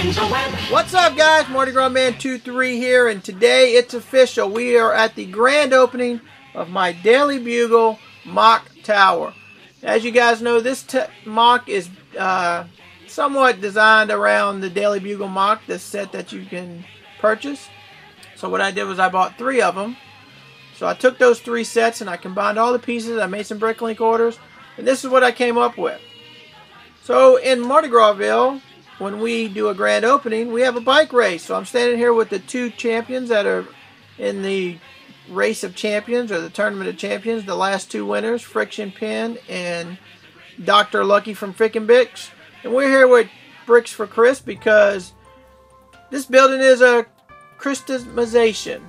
What's up, guys? Mardi Gras Man 23 here, and today it's official. We are at the grand opening of my Daily Bugle MOC tower. As you guys know, this MOC is somewhat designed around the Daily Bugle MOC, this set that you can purchase. So what I did was I bought 3 of them. So I took those 3 sets and I combined all the pieces. I made some bricklink orders, and this is what I came up with. So in Mardi Grasville, when we do a grand opening, we have a bike race. So I'm standing here with the 2 champions that are in the race of champions, or the tournament of champions. The last 2 winners, Friction Pin and Dr. Lucky from Frickin' Bix. And we're here with Bricks for Chris because this building is a customization.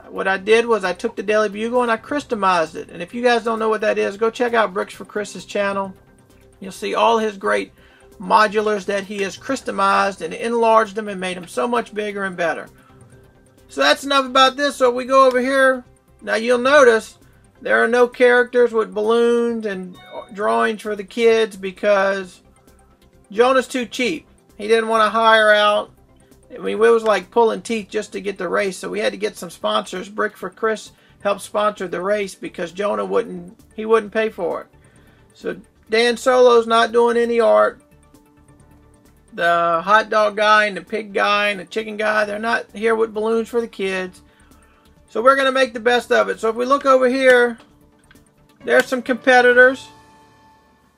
What I did was I took the Daily Bugle and I customized it. And if you guys don't know what that is, go check out Bricks for Chris's channel. You'll see all his great modulars that he has customized and enlarged them and made them so much bigger and better. So that's enough about this. So we go over here. Now you'll notice there are no characters with balloons and drawings for the kids because Jonah's too cheap. He didn't want to hire out. I mean, it was like pulling teeth just to get the race. So we had to get some sponsors. Brick for Chris helped sponsor the race because Jonah wouldn't pay for it. So Dan Solo's not doing any art. The hot dog guy and the pig guy and the chicken guy, they're not here with balloons for the kids. So we're going to make the best of it. So if we look over here, there's some competitors.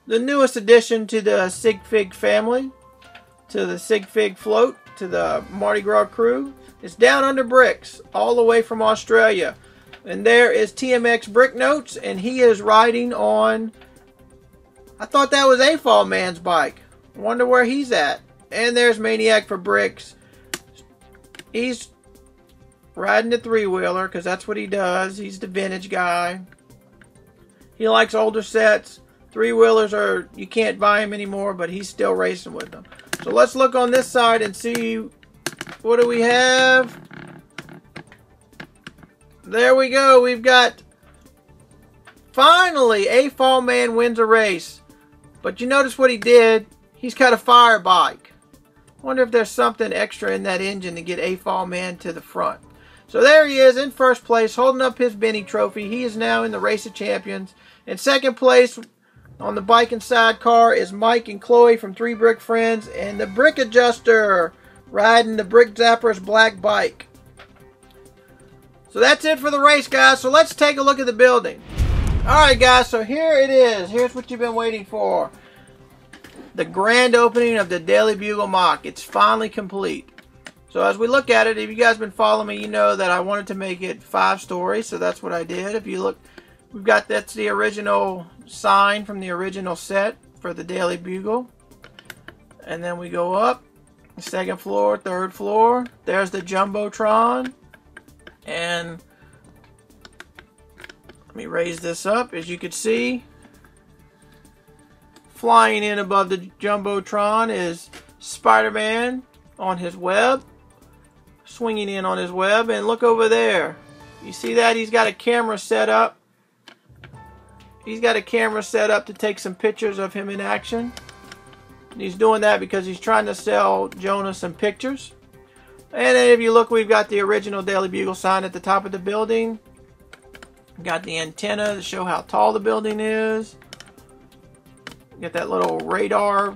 The newest addition to the Sig Fig family, to the Sig Fig float, to the Mardi Gras crew, is Down Under Bricks, all the way from Australia. And there is TMX Brick Notes, and he is riding on, I thought that was A-Fall Man's bike. Wonder where he's at. And there's Maniac for Bricks. He's riding the 3-wheeler because that's what he does. He's the vintage guy. He likes older sets. 3-wheelers are, you can't buy them anymore, but he's still racing with them. So let's look on this side and see, what do we have? There we go. We've got, finally, A-Fall Man wins a race. But you notice what he did? He's got a fire bike. Wonder if there's something extra in that engine to get A-Fall Man to the front. So there he is in first place, holding up his Benny trophy. He is now in the Race of Champions. In second place on the bike and sidecar is Mike and Chloe from 3 Brick Friends, and the Brick Adjuster riding the Brick Zapper's black bike. So that's it for the race, guys. So let's take a look at the building. Alright, guys, so here it is. Here's what you've been waiting for. The grand opening of the Daily Bugle MOC. It's finally complete. So as we look at it, if you guys have been following me, you know that I wanted to make it 5 stories, so that's what I did. If you look, we've got, that's the original sign from the original set for the Daily Bugle. And then we go up, 2nd floor, 3rd floor. There's the Jumbotron. And let me raise this up. As you can see, flying in above the Jumbotron is Spiderman on his web, swinging in on his web. And look over there. You see that? He's got a camera set up. He's got a camera set up to take some pictures of him in action. And he's doing that because he's trying to sell Jonah some pictures. And then if you look, we've got the original Daily Bugle sign at the top of the building. Got the antenna to show how tall the building is. Got that little radar,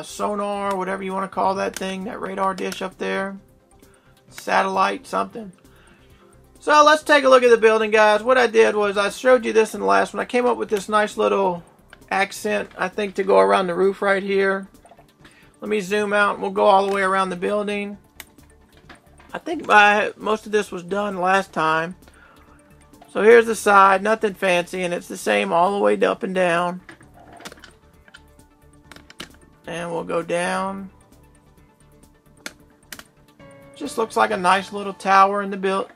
sonar, whatever you want to call that thing, that radar dish up there. Satellite, something. So let's take a look at the building, guys. What I did was I showed you this in the last one. I came up with this nice little accent, I think, to go around the roof right here. Let me zoom out and we'll go all the way around the building. I think most of this was done last time. So here's the side, nothing fancy, and it's the same all the way up and down. And we'll go down. Just looks like a nice little tower in the build.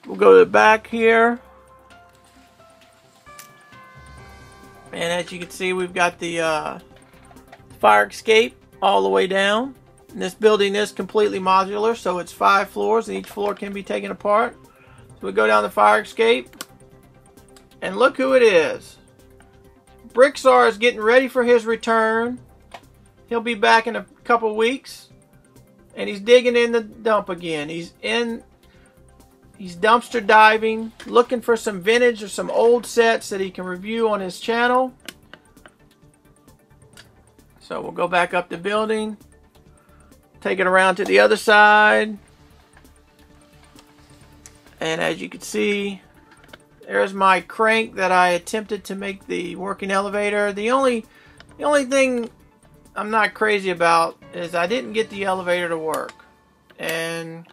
We'll go to the back here. And as you can see, we've got the fire escape all the way down. And this building is completely modular, so it's 5 floors, and each floor can be taken apart. So we go down the fire escape. And look who it is. Brickstar is getting ready for his return. he'll be back in a couple weeks. And he's digging in the dump again. He's dumpster diving, looking for some vintage or some old sets that he can review on his channel. So we'll go back up the building, take it around to the other side. And as you can see, there's my crank that I attempted to make the working elevator. The only thing I'm not crazy about is I didn't get the elevator to work. And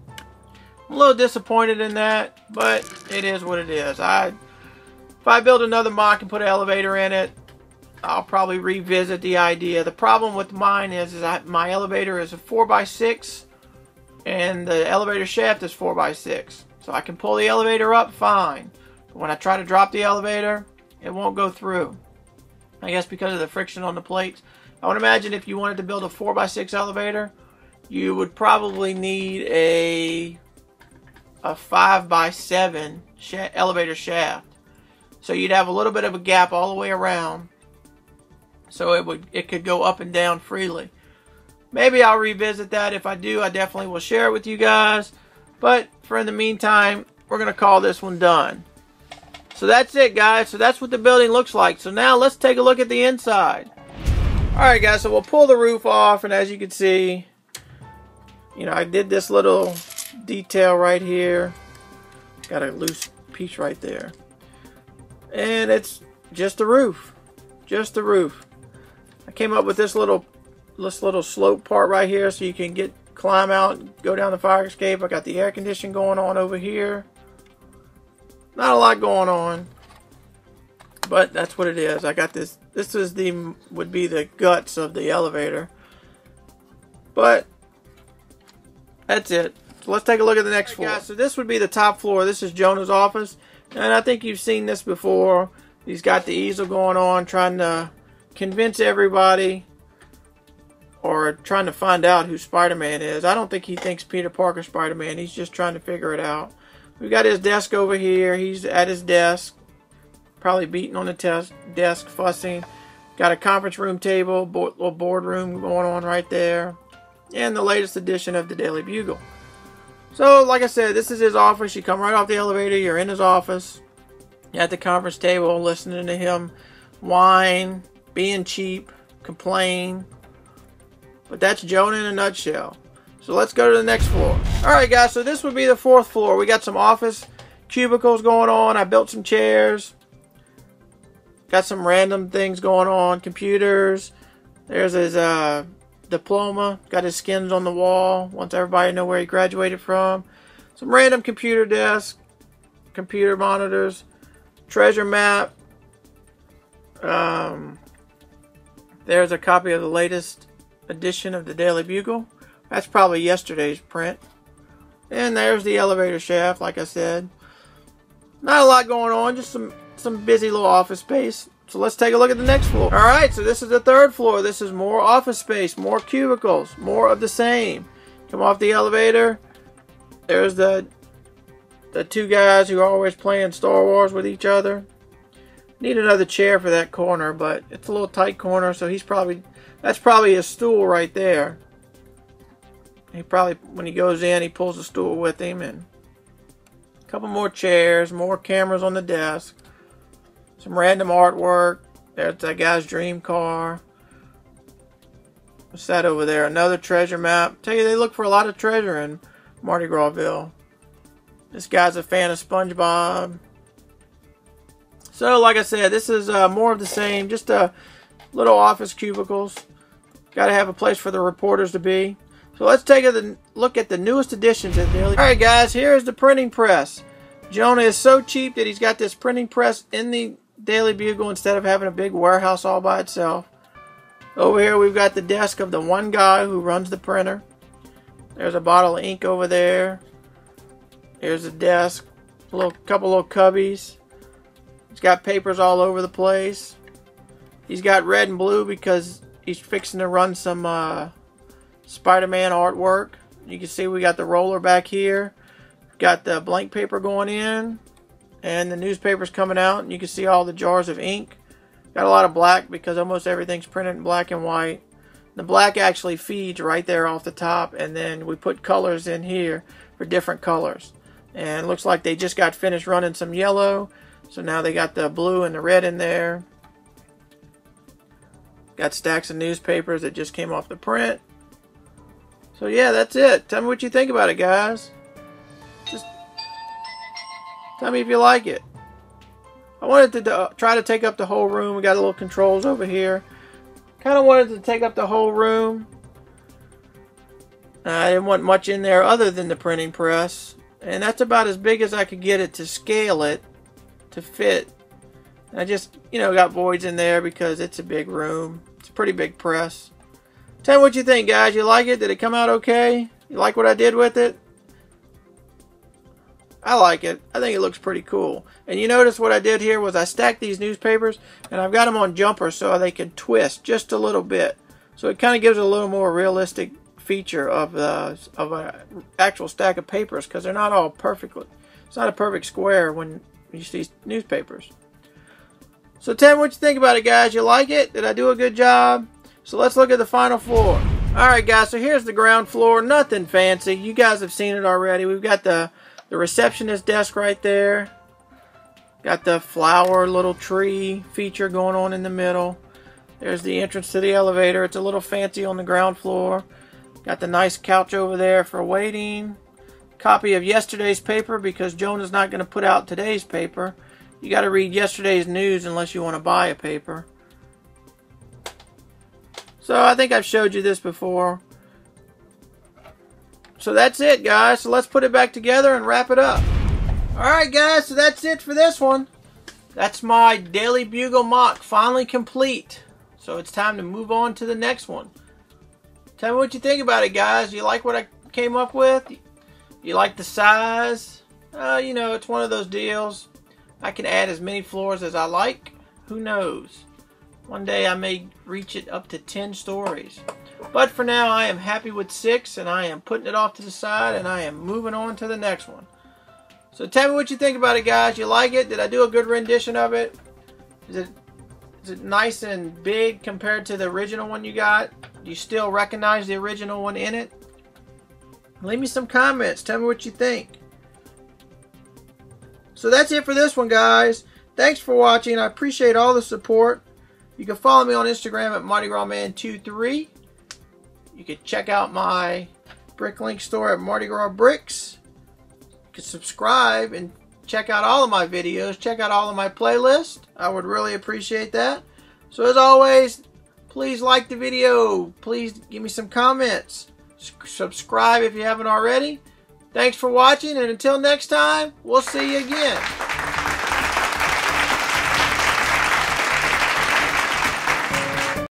I'm a little disappointed in that, but it is what it is. If I build another MOC and put an elevator in it, I'll probably revisit the idea. The problem with mine is my elevator is a 4x6 and the elevator shaft is 4x6. So I can pull the elevator up fine. But when I try to drop the elevator, it won't go through. I guess because of the friction on the plates. I would imagine if you wanted to build a 4x6 elevator, you would probably need a 5x7 elevator shaft. So you'd have a little bit of a gap all the way around. So it could go up and down freely. Maybe I'll revisit that. If I do, I definitely will share it with you guys. But for in the meantime, we're going to call this one done. So that's it, guys. So that's what the building looks like. So now let's take a look at the inside. Alright guys, so we'll pull the roof off, and as you can see, you know, I did this little detail right here. Got a loose piece right there. And it's just the roof. Just the roof. I came up with this little slope part right here so you can climb out and go down the fire escape. I got the air conditioning going on over here. Not a lot going on, but that's what it is. I got this. This is would be the guts of the elevator, but that's it. So let's take a look at the next floor. Guys, so this would be the top floor. This is Jonah's office, and I think you've seen this before. He's got the easel going on, trying to convince everybody, or trying to find out who Spider-Man is. I don't think he thinks Peter Parker's Spider-Man. He's just trying to figure it out. We got his desk over here. He's at his desk, probably beating on the desk, fussing. Got a conference room table, little boardroom going on right there, and the latest edition of the Daily Bugle. So, like I said, this is his office. You come right off the elevator. You're in his office, at the conference table, listening to him whine, being cheap, complain. But that's Jonah in a nutshell. So let's go to the next floor. Alright guys, so this would be the fourth floor. We got some office cubicles going on. I built some chairs. Got some random things going on. Computers. There's his diploma. Got his skins on the wall. Wants everybody to know where he graduated from. Some random computer desks. Computer monitors. Treasure map. There's a copy of the latest edition of the Daily Bugle. That's probably yesterday's print. And there's the elevator shaft, like I said. Not a lot going on, just some busy little office space. So let's take a look at the next floor. Alright, so this is the third floor. This is more office space, more cubicles, more of the same. Come off the elevator. There's the two guys who are always playing Star Wars with each other. Need another chair for that corner, but it's a little tight corner, so that's probably his stool right there. He probably, when he goes in, he pulls the stool with him, and a couple more chairs, more cameras on the desk, some random artwork. There's that guy's dream car. What's that over there? Another treasure map. Tell you, they look for a lot of treasure in Mardi Grasville. This guy's a fan of SpongeBob. So, like I said, this is more of the same. Just little office cubicles. Got to have a place for the reporters to be. So let's take a look at the newest additions to the Daily. Alright guys, here's the printing press. Jonah is so cheap that he's got this printing press in the Daily Bugle instead of having a big warehouse all by itself. Over here we've got the desk of the one guy who runs the printer. There's a bottle of ink over there. Here's the desk. Couple little cubbies. He's got papers all over the place. He's got red and blue because he's fixing to run some Spider-Man artwork. You can see we got the roller back here. Got the blank paper going in. And the newspaper's coming out. And you can see all the jars of ink. Got a lot of black because almost everything's printed in black and white. The black actually feeds right there off the top, and then we put colors in here for different colors. And it looks like they just got finished running some yellow, so now they got the blue and the red in there. Got stacks of newspapers that just came off the print. So yeah, that's it. Tell me what you think about it, guys. Just tell me if you like it. I wanted to try to take up the whole room. We got a little controls over here. Kind of wanted to take up the whole room. I didn't want much in there other than the printing press. And that's about as big as I could get it to scale it to fit. I just, got voids in there because it's a big room. It's a pretty big press. Tell me what you think, guys. You like it? Did it come out okay? You like what I did with it? I like it. I think it looks pretty cool. And you notice what I did here was I stacked these newspapers and I've got them on jumpers so they can twist just a little bit. So it kind of gives a little more realistic feature of an actual stack of papers, because they're not all perfectly. It's not a perfect square when you see newspapers. So tell me what you think about it, guys. You like it? Did I do a good job? So let's look at the final floor. Alright guys, so here's the ground floor. Nothing fancy. You guys have seen it already. We've got the receptionist desk right there. Got the flower little tree feature going on in the middle. There's the entrance to the elevator. It's a little fancy on the ground floor. Got the nice couch over there for waiting. Copy of yesterday's paper, because Jonah's not going to put out today's paper. You got to read yesterday's news unless you want to buy a paper. So I think I've showed you this before. So that's it, guys. So let's put it back together and wrap it up. Alright guys, so that's it for this one. That's my Daily Bugle MOC finally complete. So it's time to move on to the next one. Tell me what you think about it, guys. You like what I came up with? You like the size? It's one of those deals. I can add as many floors as I like. Who knows? One day I may reach it up to 10 stories. But for now, I am happy with 6, and I am putting it off to the side, and I am moving on to the next one. So tell me what you think about it, guys. You like it? Did I do a good rendition of it? Is it nice and big compared to the original one you got? Do you still recognize the original one in it? Leave me some comments. Tell me what you think. So that's it for this one, guys. Thanks for watching. I appreciate all the support. You can follow me on Instagram at MardiGrasMan23. You can check out my bricklink store at Mardi Gras Bricks. You can subscribe and check out all of my videos. Check out all of my playlists. I would really appreciate that. So as always, please like the video. Please give me some comments. Subscribe if you haven't already. Thanks for watching, and until next time, we'll see you again.